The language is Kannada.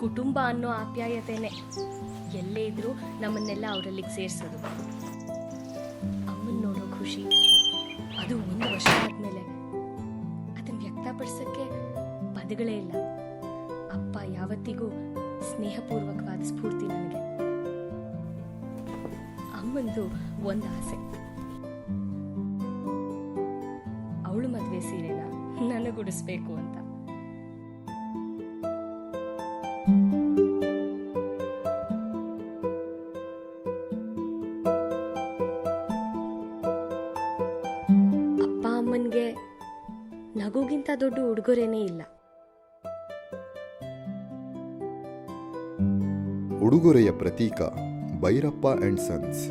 ಕುಟುಂಬ ಅನ್ನೋ ಆಪ್ಯಾಯತೆನೆ ಎಲ್ಲೇ ಇದ್ರೂ ನಮ್ಮನ್ನೆಲ್ಲ ಅವರಲ್ಲಿಗೆ ಸೇರಿಸೋದು. ಅಮ್ಮನ್ ನೋಡೋ ಖುಷಿ ಅದು 1 ವರ್ಷ ಆದ್ಮೇಲೆ ಅದನ್ನ ವ್ಯಕ್ತಪಡಿಸಕ್ಕೆ ಪದಗಳೇ ಇಲ್ಲ. ಅಪ್ಪ ಯಾವತ್ತಿಗೂ ಸ್ನೇಹಪೂರ್ವಕವಾದ ಸ್ಫೂರ್ತಿ ನನಗೆ. ಅಮ್ಮಂದು ಒಂದು ಆಸೆ, ಅವಳು ಮದ್ವೆ ಸೀರೆನ ನನಗುಡಿಸ್ಬೇಕು ಅಂತ. ಅಪ್ಪ ಅಮ್ಮನ್ಗೆ ನಗುಗಿಂತ ದೊಡ್ಡ ಉಡುಗೊರೆನೇ ಇಲ್ಲ. ಉಡುಗೊರೆಯ ಪ್ರತೀಕ ಭೈರಪ್ಪ ಅಂಡ್ ಸನ್ಸ್.